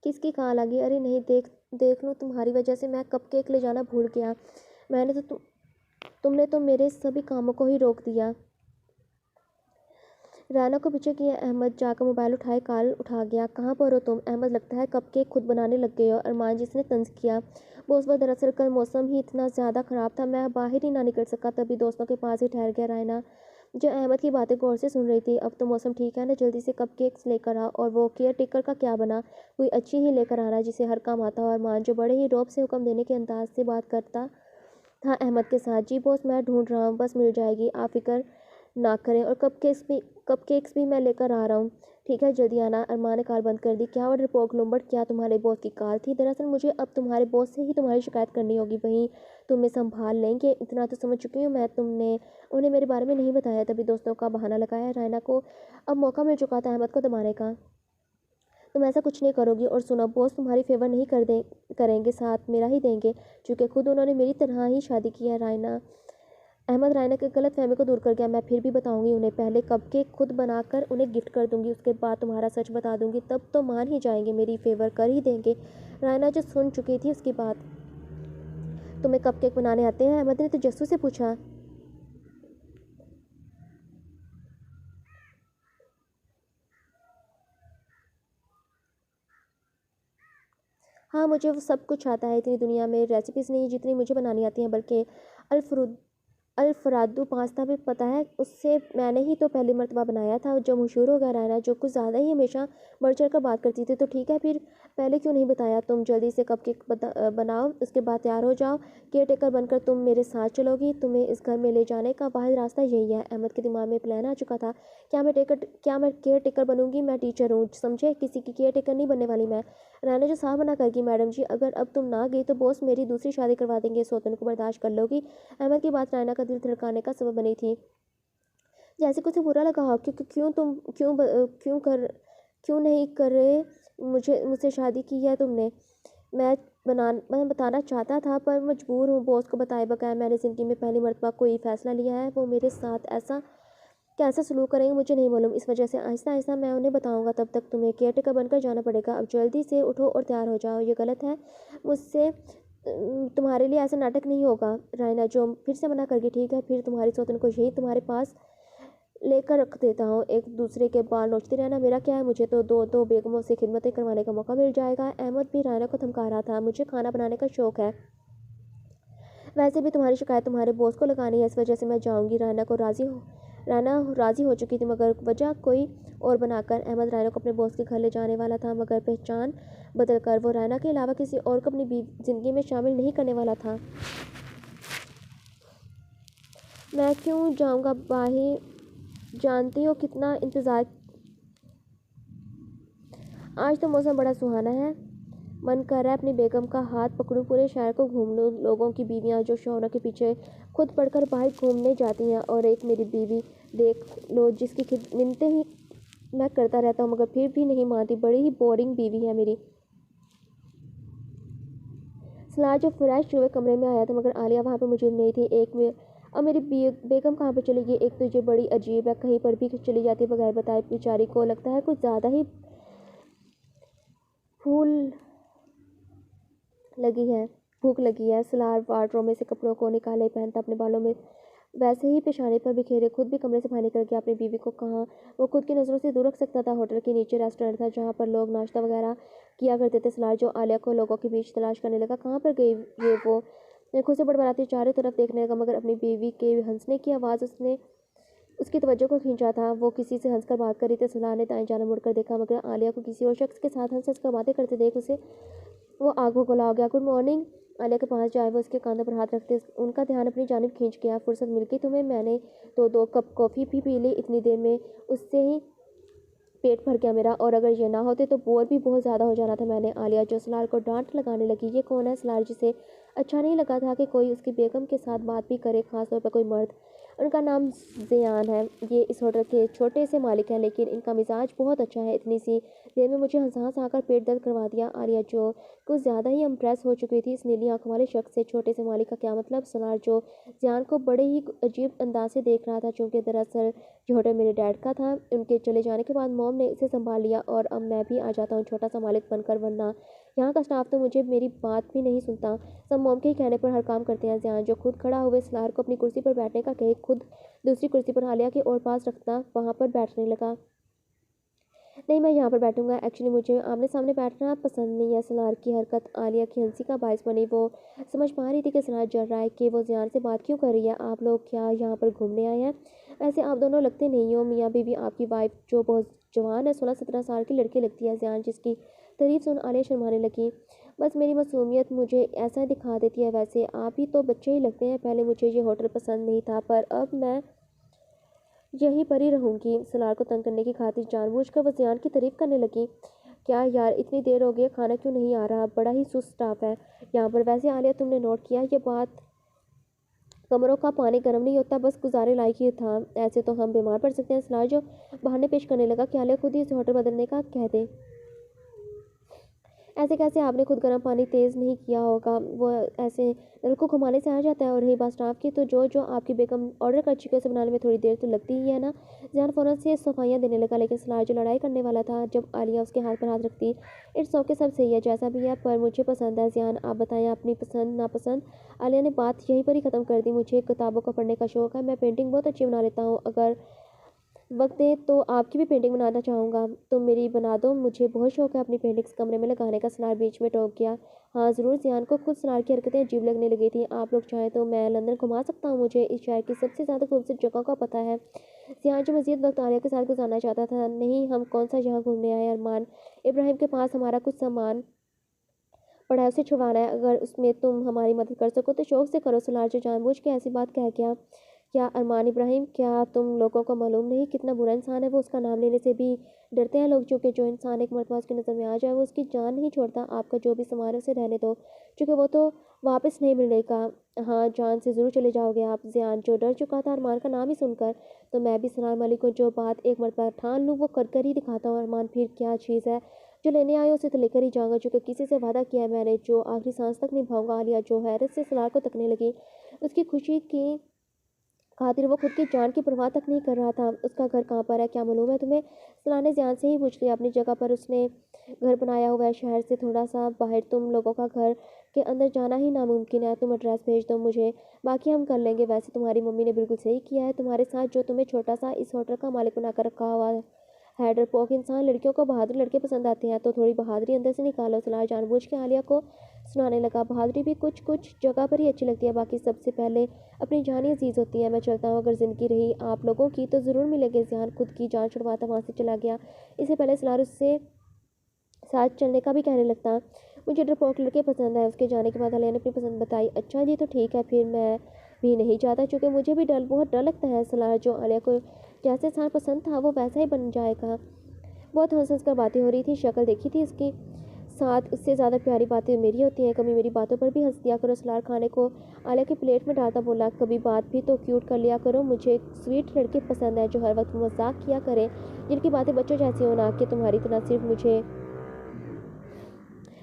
किसकी कहाँ लगी? अरे नहीं, देख देख लो, तुम्हारी वजह से मैं कपकेक ले जाना भूल गया। मैंने तो तुमने तो मेरे सभी कामों को ही रोक दिया। राना को पीछे किया अहमद जाकर मोबाइल उठाए, कॉल उठा गया। कहाँ पर हो तुम? अहमद लगता है कपकेक खुद बनाने लग गए हो। अरमान जिसने तंज किया। बोस वह दरअसल कल मौसम ही इतना ज़्यादा ख़राब था, मैं बाहर ही ना निकल सका, तभी दोस्तों के पास ही ठहर गया। रायना जो अहमद की बातें गौर से सुन रही थी, अब तो मौसम ठीक है ना, जल्दी से कपकेक्स लेकर आ। और वो केयर टेकर का क्या बना? कोई अच्छी ही लेकर आना जिसे हर काम आता हो। अरमान जो बड़े ही रौब से हुक्म देने के अंदाज से बात करता था अहमद के साथ। जी बॉस, मैं ढूंढ रहा हूँ, बस मिल जाएगी, आप फिक्र ना करें। और कपकेक्स भी मैं लेकर आ रहा हूँ, ठीक है, जल्दी आना। अरमान ने कॉल बंद कर दी। क्या ऑर्डर पोक लूम्बट, क्या तुम्हारे बॉस की कॉल थी? दरअसल मुझे अब तुम्हारे बॉस से ही तुम्हारी शिकायत करनी होगी, वहीं तुम्हें संभाल लेंगे, इतना तो समझ चुकी हूँ मैं। तुमने उन्हें मेरे बारे में नहीं बताया, तभी दोस्तों का बहाना लगाया। रायना को अब मौका मिल चुका था अहमद को दबाने का। तुम ऐसा कुछ नहीं करोगी। और सुनो, बॉस तुम्हारी फेवर नहीं करेंगे, साथ मेरा ही देंगे, क्योंकि खुद उन्होंने मेरी तरह ही शादी की है। रायना अहमद रायना के गलत फहमी को दूर कर गया। मैं फिर भी बताऊंगी उन्हें, पहले कपकेक खुद बनाकर उन्हें गिफ्ट कर दूंगी, उसके बाद तुम्हारा सच बता दूंगी, तब तो मान ही जाएंगे, मेरी फेवर कर ही देंगे। रायना जो सुन चुकी थी उसकी बात। तुम्हें कपकेक बनाने आते हैं? अहमद ने तो जस्सू से पूछा। हाँ, मुझे वो सब कुछ आता है, इतनी दुनिया में रेसिपीज़ नहीं जितनी मुझे बनानी आती हैं, बल्कि अल्फ्रुद अल्फ्रादू पास्ता भी पता है, उससे मैंने ही तो पहली मर्तबा बनाया था, जो मशहूर हो गया। रहना जो कुछ ज़्यादा ही हमेशा बढ़ चढ़ कर बात करती थी। तो ठीक है, फिर पहले क्यों नहीं बताया? तुम जल्दी से कपकेक बनाओ, उसके बाद तैयार हो जाओ, केयर टेकर बनकर तुम मेरे साथ चलोगी, तुम्हें इस घर में ले जाने का वाहिद रास्ता यही है। अहमद के दिमाग में प्लान आ चुका था। क्या मैं केयर टेकर बनूंगी? मैं टीचर हूँ, समझे, किसी की केयर टेकर नहीं बनने वाली मैं। राना जो साफ मना करगी, मैडम जी अगर अब तुम ना गई तो बॉस मेरी दूसरी शादी करवा देंगे, सौतन को बर्दाश्त कर लोगी? अहमद की बात रायना का दिल धड़काने का सबब बनी थी। जैसे कुछ बुरा लगा हो, क्यों क्यों तुम क्यों क्यों कर क्यों नहीं कर रहे? मुझसे शादी की है तुमने? मैं मैं बताना चाहता था पर मजबूर हूँ। बॉस को बताए बगैर मैंने ज़िंदगी में पहली मर्तबा कोई फ़ैसला लिया है। वो मेरे साथ ऐसा कैसा सलूक करेंगे मुझे नहीं मालूम, इस वजह से आहिस्ता आहिस्ता मैं उन्हें बताऊंगा, तब तक तुम्हें केयर टेकर बनकर जाना पड़ेगा। अब जल्दी से उठो और तैयार हो जाओ, ये गलत है मुझसे, तुम्हारे लिए ऐसा नाटक नहीं होगा। रायना जो फिर से मना करके, ठीक है, फिर तुम्हारी सौतन को यही तुम्हारे पास लेकर रख देता हूँ, एक दूसरे के बाल नोचते रहना, मेरा क्या है, मुझे तो दो दो बेगमों से खिदमतें करवाने का मौका मिल जाएगा। अहमद भी रायना को धमका रहा था। मुझे खाना बनाने का शौक है, वैसे भी तुम्हारी शिकायत तुम्हारे बॉस को लगानी है, इस वजह से मैं जाऊंगी। राना राजी हो चुकी थी, मगर वजह कोई और बनाकर। अहमद रायना को अपने बॉस के घर ले जाने वाला था, मगर पहचान बदलकर वो रायना के अलावा किसी और को अपनी ज़िंदगी में शामिल नहीं करने वाला था। मैं क्यों जाऊंगा बाहर, जानती हो कितना इंतज़ार। आज तो मौसम बड़ा सुहाना है, मन कर रहा है अपनी बेगम का हाथ पकड़ूं, पूरे शहर को घूम लूं। लोगों की बीवियां जो शौहरों के पीछे खुद पड़कर बाहर घूमने जाती हैं, और एक मेरी बीवी देख लो जिसकी मिन्नतें ही मैं करता रहता हूँ, मगर फिर भी नहीं मानती। बड़ी ही बोरिंग बीवी है मेरी। सलार जो फ्रेश हुए कमरे में आया था, मगर आलिया वहाँ पर मौजूद नहीं थी। अब मेरी बेगम कहाँ पर चली गई? एक तो ये बड़ी अजीब है, कहीं पर भी चली जाती बगैर बताए, बेचारी को लगता है कुछ ज़्यादा ही फूल लगी है भूख लगी है। सलार वार्डरोब में से कपड़ों को निकाले, पहनता अपने बालों में वैसे ही पेशानी पर बिखेरे, खुद भी कमरे से बाहर निकल गया। अपनी बीवी को कहाँ वो खुद की नज़रों से दूर रख सकता था? होटल के नीचे रेस्टोरेंट था जहाँ पर लोग नाश्ता वगैरह किया करते थे। सलार जो आलिया को लोगों के बीच तलाश करने लगा, कहाँ पर गई ये वो, खुद से बड़बड़ाती चारों तरफ देखने लगा, मगर अपनी बीवी के हंसने की आवाज़ उसने उसकी तवज्जो को खींचा था। वो किसी से हंसकर बात कर रही थी। सलार ने दाएं जाना मुड़कर देखा, मगर आलिया को किसी और शख्स के साथ हंस कर बातें करते देख उसे वो आगों गोला हो गया। Good morning. आलिया के पास जाए वो उसके कांधे पर हाथ रखते उनका ध्यान अपनी जानिब खींच गया। फुर्सत मिल गई तुम्हें? मैंने तो 2 कप कॉफ़ी भी पी ली इतनी देर में, उससे ही पेट भर गया मेरा, और अगर ये ना होते तो बोर भी बहुत ज़्यादा हो जाना था मैंने। आलिया जो सलार को डांट लगाने लगी। ये कौन है? सलार जिसे अच्छा नहीं लगा था कि कोई उसकी बेगम के साथ बात भी करे, खासतौर पर कोई मर्द। उनका नाम ज़ियान है। ये इस होटल के छोटे से मालिक हैं, लेकिन इनका मिजाज बहुत अच्छा है। इतनी सी देर में मुझे हँसा आकर पेट दर्द करवा दिया। आलिया जो कुछ ज़्यादा ही इम्प्रेस हो चुकी थी इस नीली आंखों वाले शख्स से। छोटे से मालिक का क्या मतलब? सलार जो ज़ियान को बड़े ही अजीब अंदाज से देख रहा था, क्योंकि दरअसल ये होटल मेरे डैड का था। उनके चले जाने के बाद मॉम ने इसे संभाल लिया और अब मैं भी आ जाता हूँ छोटा सा मालिक बनकर, वरना यहाँ का स्टाफ तो मुझे मेरी बात भी नहीं सुनता। सब मॉम के ही कहने पर हर काम करते हैं। ज़ियान जो खुद खड़ा हुए सलार को अपनी कुर्सी पर बैठने का कहे, खुद दूसरी कुर्सी पर आलिया के और पास रखता वहाँ पर बैठने लगा। नहीं, मैं यहाँ पर बैठूंगा। एक्चुअली मुझे आमने सामने बैठना पसंद नहीं है। सलार की हरकत आलिया की हंसी का बायस बनी। वो समझ पा रही थी कि सलार जल रहा है कि वो ज़ियान से बात क्यों कर रही है। आप लोग क्या यहाँ पर घूमने आए हैं? वैसे आप दोनों लगते नहीं हो मियाँ बीवी। आपकी वाइफ जो बहुत जवान है, 16-17 साल की लड़की लगती है। ज़ियान जिसकी तारीफ सुन आलिया शर्माने लगी। बस मेरी मासूमियत मुझे ऐसा दिखा देती है। वैसे आप ही तो बच्चे ही लगते हैं। पहले मुझे ये होटल पसंद नहीं था, पर अब मैं यहीं पर ही रहूंगी। सलार को तंग करने की खातिर जानबूझकर वो ज़ियान की तारीफ करने लगी। क्या यार, इतनी देर हो गई है, खाना क्यों नहीं आ रहा? बड़ा ही सुस्त स्टाफ है यहाँ पर। वैसे आलिया, तुमने नोट किया ये बात, कमरों का पानी गर्म नहीं होता, बस गुजारे लायक ही था। ऐसे तो हम बीमार पड़ सकते हैं। सलार जो बहाने पेश करने लगा कि आलिया खुद ही इस होटल बदलने का कह दे। ऐसे कैसे? आपने खुद गर्म पानी तेज़ नहीं किया होगा, वो ऐसे नल को घुमाने से आ जाता है। और रही बात स्टाफ की, तो जो जो आपकी बेगम ऑर्डर कर चुके उसे बनाने में थोड़ी देर तो लगती ही है ना। ज़ियान फ़ौरन से सफाइयाँ देने लगा, लेकिन सलार जो लड़ाई करने वाला था, जब आलिया उसके हाथ पर हाथ रखती। इट्स ओके, सब सही है जैसा भी है, पर मुझे पसंद है। ज़ियान आप बताएं अपनी पसंद नापसंद। आलिया ने बात यहीं पर ही ख़त्म कर दी। मुझे किताबों का पढ़ने का शौक़ है, मैं पेंटिंग बहुत अच्छी बना लेता हूँ। अगर वक्त दे तो आपकी भी पेंटिंग बनाना चाहूँगा, तुम मेरी बना दो, मुझे बहुत शौक है अपनी पेंटिंग्स कमरे में लगाने का। सलार बीच में टोक गया। हाँ ज़रूर। ज़ियान को खुद सलार की हरकतें अजीब लगने लगी थी। आप लोग चाहें तो मैं लंदन घुमा सकता हूँ, मुझे इस शहर की सबसे ज़्यादा खूबसूरत जगह का पता है। ज़ियान जो मज़ीद वक्त आलिया के साथ गुजारना चाहता था। नहीं, हम कौन सा यहाँ घूमने आए? अरमान इब्राहिम के पास हमारा कुछ सामान पड़ा है, उसे छुड़वाना है। अगर उसमें तुम हमारी मदद कर सको तो शौक से करो। सलार जो जानबूझ के ऐसी बात कह गया। क्या अरमान इब्राहिम? क्या तुम लोगों को मालूम नहीं कितना बुरा इंसान है वो? उसका नाम लेने से भी डरते हैं लोग। क्योंकि जो इंसान एक मरतबा उसकी नज़र में आ जाए वो उसकी जान नहीं छोड़ता। आपका जो भी सामान है उसे रहने दो, क्योंकि वो तो वापस नहीं मिलेगा। हाँ, जान से ज़रूर चले जाओगे आप। ज़ियान जो डर चुका था अरमान का नाम ही सुनकर। तो मैं भी सलाम अलैकुम, जो बात एक मरतबा ठान लूँ वो कर कर ही दिखाता हूँ। अरमान फिर क्या चीज़ है? जो लेने आए उसे तो लेकर ही जाऊंगा, क्योंकि किसी से वादा किया है मैंने, जो आखिरी सांस तक निभाऊंगा। आलिया जो हैरत से सलार को तकने लगी। उसकी खुशी की खातिर वो खुद की जान की परवाह तक नहीं कर रहा था। उसका घर कहाँ पर है, क्या मालूम है तुम्हें? सलार ने ज़ियान से ही पूछ लिया। अपनी जगह पर उसने घर बनाया हुआ है, शहर से थोड़ा सा बाहर। तुम लोगों का घर के अंदर जाना ही नामुमकिन है। तुम एड्रेस भेज दो मुझे, बाकी हम कर लेंगे। वैसे तुम्हारी मम्मी ने बिल्कुल सही किया है तुम्हारे साथ, जो तुम्हें छोटा सा इस होटल का मालिक बनाकर रखा हुआ है। डरपोक इंसान। लड़कियों को बहादुर लड़के पसंद आते हैं, तो थोड़ी बहादुरी अंदर से निकालो। सलार जानबूझ के आलिया को सुनाने लगा। बहादुरी भी कुछ कुछ जगह पर ही अच्छी लगती है, बाकी सबसे पहले अपनी जान ही अजीज होती है। मैं चलता हूँ, अगर ज़िंदगी रही आप लोगों की तो ज़रूर मिलेंगे। ज़ियान खुद की जान छुड़वाता वहाँ से चला गया। इससे पहले सलार उससे साथ चलने का भी कहने लगता। मुझे डरपोक लड़के पसंद है। उसके जाने के बाद आलिया ने अपनी पसंद बताई। अच्छा जी, तो ठीक है फिर मैं भी नहीं चाहता, क्योंकि मुझे भी बहुत डर लगता है। सलार जो आलिया को जैसे इंसान पसंद था वो वैसा ही बन जाएगा। बहुत हंस हंस कर बातें हो रही थी। शक्ल देखी थी इसकी, साथ उससे ज़्यादा प्यारी बातें मेरी होती हैं। कभी मेरी बातों पर भी हंस दिया करो। सलार खाने को आलिया की प्लेट में डालता बोला। कभी बात भी तो क्यूट कर लिया करो। मुझे स्वीट लड़के पसंद है, जो हर वक्त मजाक किया करें, जिनकी बातें बच्चों जैसी हो, ना कि तुम्हारी तरह। सिर्फ मुझे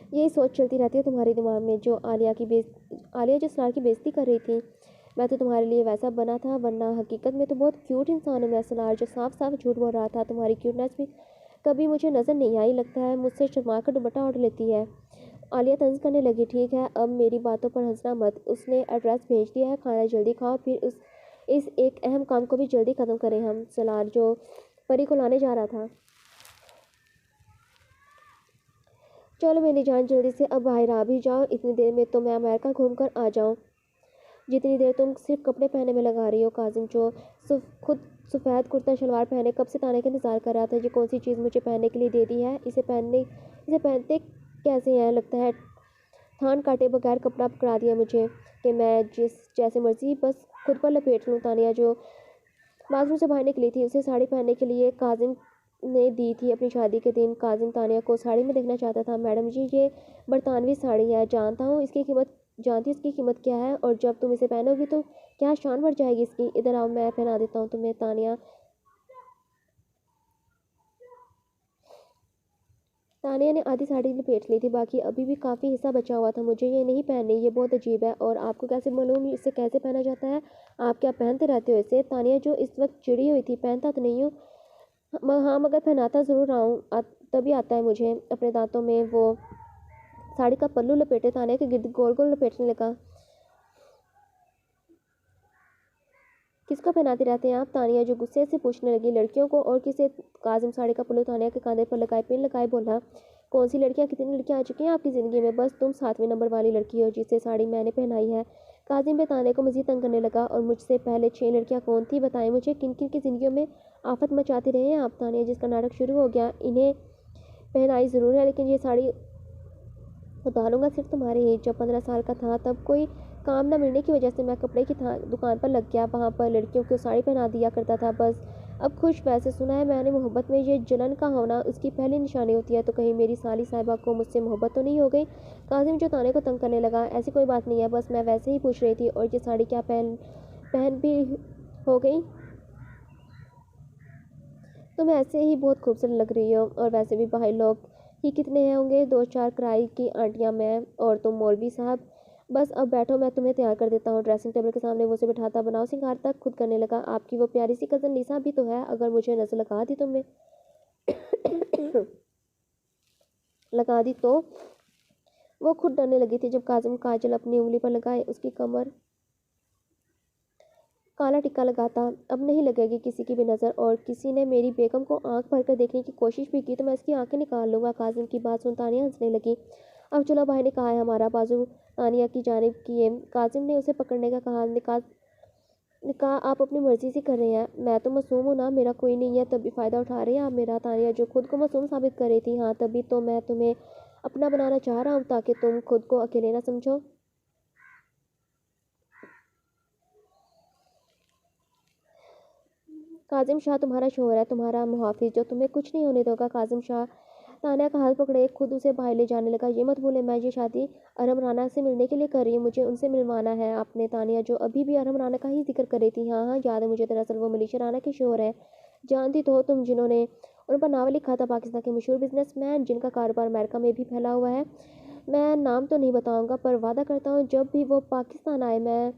यही सोच चलती रहती है तुम्हारे दिमाग में। आलिया जो सलार की बेइज्जती कर रही थी। मैं तो तुम्हारे लिए वैसा बना था, वरना हकीकत में तो बहुत क्यूट इंसान हूँ मैं। सलार जो साफ साफ झूठ बोल रहा था। तुम्हारी क्यूटनेस भी कभी मुझे नज़र नहीं आई, लगता है मुझसे शर्मा कर दुपट्टा ओढ़ लेती है। आलिया तंज करने लगी। ठीक है, अब मेरी बातों पर हंसना मत। उसने एड्रेस भेज दिया है, खाना जल्दी खाओ, फिर इस एक अहम काम को भी जल्दी ख़त्म करें हम। सलार जो परी को लाने जा रहा था। चलो मेरी जान, जल्दी से अब बाहर आ भी जाओ। इतनी देर में तो मैं अमेरिका घूम कर आ जाऊँ, जितनी देर तुम सिर्फ कपड़े पहनने में लगा रही हो। काजिम जो खुद सफ़ेद कुर्ता शलवार पहने कब से ताने का इंतज़ार कर रहा था। ये कौन सी चीज़ मुझे पहनने के लिए दे दी है? इसे पहनते कैसे हैं? लगता है थान काटे बगैर कपड़ा पकड़ा दिया मुझे, कि मैं जैसे मर्जी बस खुद पर लपेट लूँ। तानिया जो बाथरूम से बाहर निकली थी, उसे साड़ी पहनने के लिए काजिम ने दी थी अपनी शादी के दिन। काजिम तानिया को साड़ी में देखना चाहता था। मैडम जी, ये बरतानवी साड़ी है, जानता हूँ इसकी कीमत जानती इसकी कीमत क्या है, और जब तुम इसे पहनोगी तो क्या शान बढ़ जाएगी इसकी। इधर आओ, मैं पहना देता हूँ तुम्हें। तानिया ने आधी साड़ी लपेट ली थी, बाकी अभी भी काफ़ी हिस्सा बचा हुआ था। मुझे ये नहीं पहननी, ये बहुत अजीब है। और आपको कैसे मालूम इसे कैसे पहना जाता है? आप क्या पहनते रहते हो इसे? तानिया जो इस वक्त चिड़ी हुई थी, पहनता तो नहीं हूँ। हाँ, मगर पहनाता ज़रूर रहा हूँ, तभी आता है मुझे। अपने दांतों में वो साड़ी का पल्लू लपेटे तानिया के गिर्द गोल गोल लपेटने लगा। किसको पहनाते रहते हैं आप? तानिया जो गुस्से से पूछने लगी। लड़कियों को। और किसे? काजिम साड़ी का पल्लू तानिया के कांधे पर लगाए पिन लगाए बोला। कौन सी लड़कियां? कितनी लड़कियां आ चुकी हैं आपकी ज़िंदगी में? बस तुम 7वें नंबर वाली लड़की हो जिसे साड़ी मैंने पहनाई है। काजिम भी तानिया को मजीद तंग करने लगा। और मुझसे पहले 6 लड़कियां कौन थी? बताएं मुझे, किन किन की ज़िंदगियों में आफत मचाते रहे हैं आप? तानिया जिसका नाटक शुरू हो गया। इन्हें पहनाई ज़रूर है, लेकिन ये साड़ी उतारूंगा सिर्फ तुम्हारे ही। जब 15 साल का था तब कोई काम न मिलने की वजह से मैं कपड़े की दुकान पर लग गया। वहाँ पर लड़कियों को साड़ी पहना दिया करता था बस। अब खुश। वैसे सुना है मैंने मोहब्बत में ये जलन का होना उसकी पहली निशानी होती है। तो कहीं मेरी साली साहिबा को मुझसे मोहब्बत तो नहीं हो गई? काजिम जो ताने को तंग करने लगा। ऐसी कोई बात नहीं है, बस मैं वैसे ही पूछ रही थी। और ये साड़ी क्या पहन पहन भी हो गई? तुम ऐसे ही बहुत खूबसूरत लग रही हो। और वैसे भी बाहर लोग ही कितने हैं होंगे? 2-4 किराए की आंटियां, मैं और तुम मौलवी साहब। बस अब बैठो, मैं तुम्हें तैयार कर देता हूँ। ड्रेसिंग टेबल के सामने वो उसे बिठाता बनाओ सिंगार तक खुद करने लगा। आपकी वो प्यारी सी कज़न लिसा भी तो है, अगर मुझे नजर लगा दी तो। वो खुद डरने लगी थी जब काजिम काजल अपनी उंगली पर लगाए। उसकी कमर काला टिक्का लगाता। अब नहीं लगेगी किसी की भी नज़र। और किसी ने मेरी बेगम को आंख भर कर देखने की कोशिश भी की तो मैं इसकी आंखें निकाल लूंगा। काजिम की बात सुन तानिया हंसने लगी। अब चलो, भाई ने कहा है हमारा बाजू तानिया की जानिब किए। काजिम ने उसे पकड़ने का कहा। ने कहा आप अपनी मर्जी से कर रहे हैं, मैं तो मासूम हूँ ना, मेरा कोई नहीं है, तब भी फ़ायदा उठा रहे हैं आप मेरा। तानिया जो खुद को मासूम साबित कर रही थी। हाँ, तभी तो मैं तुम्हें अपना बनाना चाह रहा हूँ, ताकि तुम खुद को अकेले ना समझो। काजिम शाह तुम्हारा शोहर है, तुम्हारा मुहाफिज, जो तुम्हें कुछ नहीं होने देगा। काजिम शाह तान्या का हाथ पकड़े खुद उसे बाहर ले जाने लगा। ये मत भूले, मैं ये शादी अरम राना से मिलने के लिए कर रही हूँ, मुझे उनसे मिलवाना है आपने। तानिया जो अभी भी अरम राना का ही जिक्र कर रही थी। हाँ हाँ, याद है मुझे, दरअसल वो मनीषा राणा के शोहर है। जानती तो हो तुम, जिन्होंने उन पर नावल लिखा था, पाकिस्तान के मशहूर बिजनेसमैन जिनका कारोबार अमेरिका में भी फैला हुआ है। मैं नाम तो नहीं बताऊंगा, पर वादा करता हूँ जब भी वो पाकिस्तान आए मैं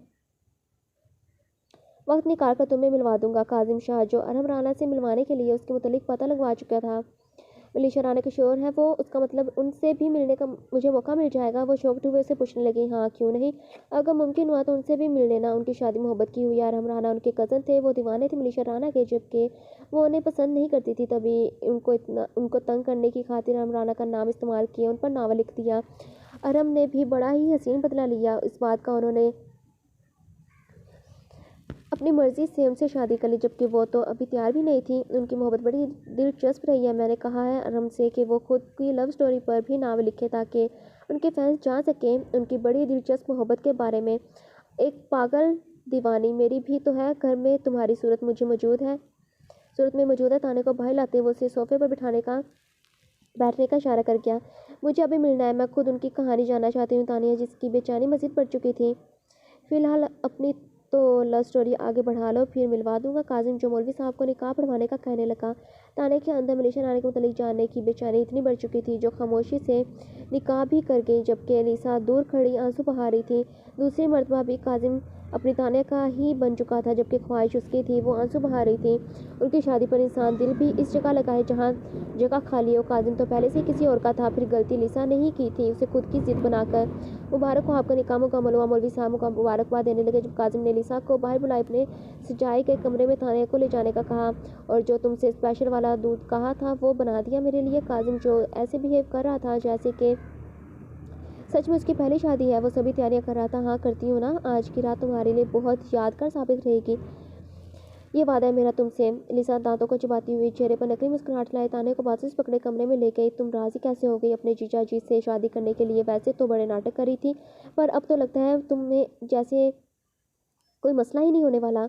वक्त निकाल कर तुम्हें मिलवा दूंगा। काजिम शाह जो अरहम राना से मिलवाने के लिए उसके मुतालिक पता लगवा चुका था, मनीषा राणा के शोर है वो, उसका मतलब उनसे भी मिलने का मुझे मौका मिल जाएगा। वो शौक हुए से पूछने लगी। हाँ, क्यों नहीं, अगर मुमकिन हुआ तो उनसे भी मिल लेना। उनकी शादी मोहब्बत की हुई है। अरहम राणा उनके कज़न थे, वो दीवाने थे मनीषा राणा के, जबकि वो उन्हें पसंद नहीं करती थी। तभी उनको तंग करने की खातिर अरहम राणा का नाम इस्तेमाल किया, उन पर नावल लिख दिया। अरहम ने भी बड़ा ही हसीन बदला लिया इस बात का। उन्होंने अपनी मर्जी से उनसे शादी कर ली, जबकि वो तो अभी तैयार भी नहीं थी। उनकी मोहब्बत बड़ी दिलचस्प रही है। मैंने कहा है अरहम से कि वो खुद की लव स्टोरी पर भी नावल लिखे, ताकि उनके फैंस जान सकें उनकी बड़ी दिलचस्प मोहब्बत के बारे में। एक पागल दीवानी मेरी भी तो है, घर में तुम्हारी सूरत में मौजूद है। ताने को बाहर लाते हुए उसे सोफे पर बैठने का इशारा कर गया। मुझे अभी मिलना है, मैं खुद उनकी कहानी जानना चाहती हूँ। तानिया जिसकी बेचैनी मजीद बढ़ चुकी थी। फिलहाल अपनी तो लव स्टोरी आगे बढ़ा लो, फिर मिलवा दूंगा। काजिम जो मौलवी साहब को निकाह पढ़वाने का कहने लगा। ताने के अंदर मनीषा रानी के मुतल्लिक जानने की बेचैनी इतनी बढ़ चुकी थी जो खामोशी से निकाह भी कर गई, जबकि एलिसा दूर खड़ी आंसू बहा रही थी। दूसरी मरतबा भी काजिम अपनी ताने का ही बन चुका था, जबकि ख्वाहिश उसकी थी, वो आंसू बहा रही थी। उनकी शादी पर इंसान दिल भी इस जगह लगाए जहाँ जगह खाली हो। काजिम तो पहले से किसी और का था, फिर गलती लिसा ने ही की थी, उसे खुद की जिद बनाकर। मुबारक हो आपका निकाह मुकम्मल हुआ। मौलवी साहब को मुबारकबाद देने लगे जब काजिम ने लिसा को बाहर बुलाए अपने सजाए गए कमरे में ताने को ले जाने का कहा। और जो तुमसे स्पेशल वाला दूध कहा था वो बना दिया मेरे लिए। काजिम जो ऐसे बिहेव कर रहा था जैसे कि सच में उसकी पहली शादी है, वो सभी तैयारियां कर रहा था। हाँ, करती हूँ ना, आज की रात तुम्हारे लिए बहुत यादगार साबित रहेगी, ये वादा है मेरा तुमसे। लिसा दांतों को चबाती हुई चेहरे पर नकली मुस्कुराहट लाए ताने को बाजू से पकड़े कमरे में ले गई। तुम राजी कैसे हो गई अपने जीजा जी से शादी करने के लिए? वैसे तो बड़े नाटक कर रही थी, पर अब तो लगता है तुम्हें जैसे कोई मसला ही नहीं होने वाला।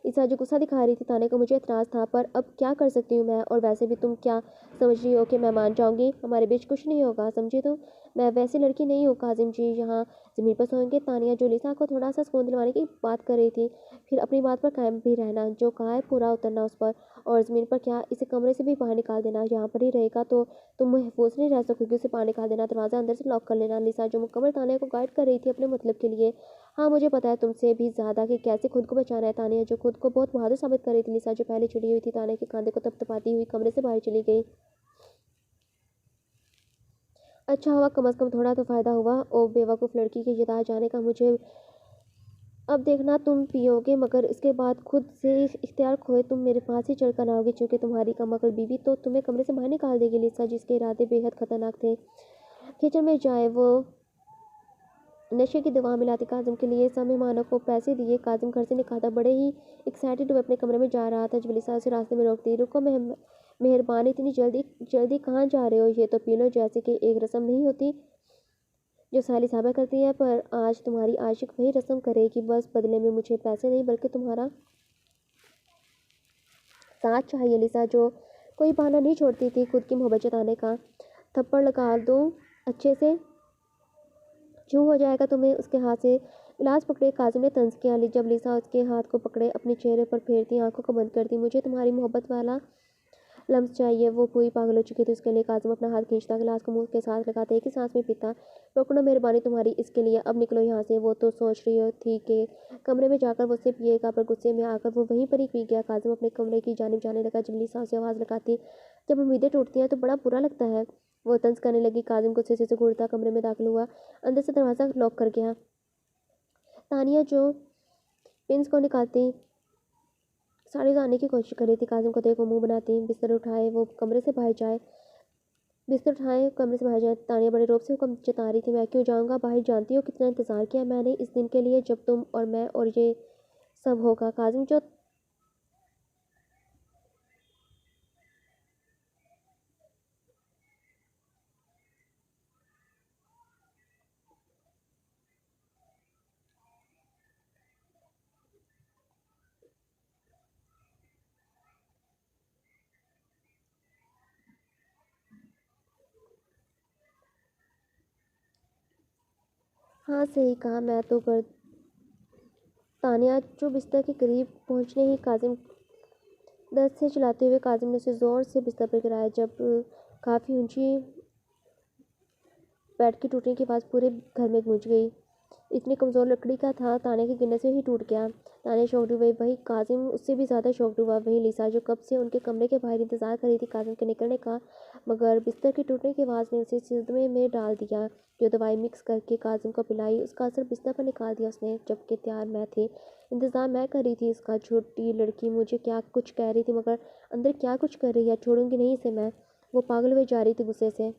लिसा जो गुस्सा दिखा रही थी तान्या को। मुझे एतराज़ था पर अब क्या कर सकती हूँ मैं, और वैसे भी तुम क्या समझ रही हो कि मैं मान जाऊँगी? हमारे बीच कुछ नहीं होगा, समझी तुम? मैं वैसी लड़की नहीं हूँ। काजिम जी यहाँ ज़मीन पर सोएंगे। तानिया जो लिसा को थोड़ा सा सुकून दिलवाने की बात कर रही थी, फिर अपनी बात पर कायम भी रहना, जो कहा है पूरा उतरना उस पर। और ज़मीन पर क्या, इसे कमरे से भी बाहर निकाल देना, यहाँ पर ही रहेगा तो तुम महफूज नहीं रह सकोगी। उसे बाहर निकाल देना, दरवाज़ा अंदर से लॉक कर लेना। लिसा जो मुकम्मल तानिया को गाइड कर रही थी अपने मतलब के लिए। हाँ मुझे पता है तुमसे भी ज़्यादा कि कैसे खुद को बचाना है। तानिया जो खुद को बहुत बहादुर साबित कर रही थी। लिसा जो पहले चिड़ी हुई थी तानिया के कंधे को थपथपाती हुई कमरे से बाहर चली गई। अच्छा हुआ, कम से कम थोड़ा तो फ़ायदा हुआ। ओ बेवकूफ़ लड़की के जिता जाने का। मुझे अब देखना तुम पियोगे मगर इसके बाद खुद से इख्तियार खोए तुम मेरे पास ही चढ़कर ना आओगे, क्योंकि तुम्हारी कम अकल बीवी तो तुम्हें कमरे से बाहर निकाल देगी। लिसा जिसके इरादे बेहद खतरनाक थे किचन में जाए वो नशे की दवा मिलाती काजिम के लिए। सब मेहमानों को पैसे दिए, काजिम घर से निकलता बड़े ही एक्साइटेड हुए अपने कमरे में जा रहा था जब लिसा उसे रास्ते में रोकती। रुको मेहरबानी, इतनी जल्दी जल्दी कहाँ जा रहे हो? ये तो पी लो, जैसे कि एक रस्म नहीं होती जो साली साहबा करती है, पर आज तुम्हारी आशिक वही रस्म करेगी। बस बदले में मुझे पैसे नहीं बल्कि तुम्हारा साथ चाहिए। लिसा जो कोई बहाना नहीं छोड़ती थी खुद की मोहब्बत जताने का। थप्पड़ लगा दो अच्छे से, जो हो जाएगा तुम्हें। उसके हाथ से गिलास पकड़े काजिम ने तंज किया। जब लिसा उसके हाथ को पकड़े अपने चेहरे पर फेरती, आंखों को बंद करती। मुझे तुम्हारी मोहब्बत वाला लम्स चाहिए। वो पूरी पागल हो चुकी थी उसके लिए। काजिम अपना हाथ खींचता, गिलास को मुंह के साथ लगाते एक ही सांस में पीता। पकड़ो मेहरबानी तुम्हारी इसके लिए, अब निकलो यहाँ से। वो तो सोच रही थी कि कमरे में जाकर वो उससे पिएगा, पर गुस्से में आकर वो वहीं पर ही पी गया। काजिम अपने कमरे की जानिब जाने लगा जब लिसा उसे आवाज़ लगाती। जब उम्मीदें टूटती हैं तो बड़ा बुरा लगता है। वो तंज करने लगी। काजिम को सिर से घूरता कमरे में दाखिल हुआ, अंदर से दरवाज़ा लॉक कर गया। तानिया जो पिंस को निकालती साड़ी उतारने की कोशिश कर रही थी। काजिम को देख वो मुंह बनाती, बिस्तर उठाए वो कमरे से बाहर जाए। बिस्तर उठाए कमरे से बाहर जाए। तानिया बड़े रोब से हुक्म जता रही थी, मैं क्यों जाऊंगा बाहर? जानती हो कितना इंतजार किया मैंने इस दिन के लिए, जब तुम और मैं और ये सब होगा। काजिम जो हाँ सही कहा, मैं तो कर। तानिया जो बिस्तर के करीब पहुंचने ही काजिम दर्द से चिल्लाते हुए काजिम ने उसे जोर से बिस्तर पर गिराया। जब काफ़ी ऊंची बेड की टूटने की आवाज़ पूरे घर में गूंज गई। इतनी कमज़ोर लकड़ी का था, ताने के गिरने से ही टूट गया। ताने शॉक्ड हुए, वही काजिम उससे भी ज़्यादा शॉक्ड हुआ। वही लिसा जो कब से उनके कमरे के बाहर इंतज़ार कर रही थी काजिम के निकलने का, मगर बिस्तर के टूटने की आवाज़ ने उसे सदमे में डाल दिया। जो दवाई मिक्स करके काजिम को पिलाई उसका असर बिस्तर पर निकाल दिया उसने। जबकि तैयार मैं थी, इंतज़ार मैं कर रही थी इसका। छोटी लड़की मुझे क्या कुछ कह रही थी, मगर अंदर क्या कुछ कर रही है। छोड़ूंगी नहीं इसे मैं। वो पागल हुए जा रही थी गुस्से से।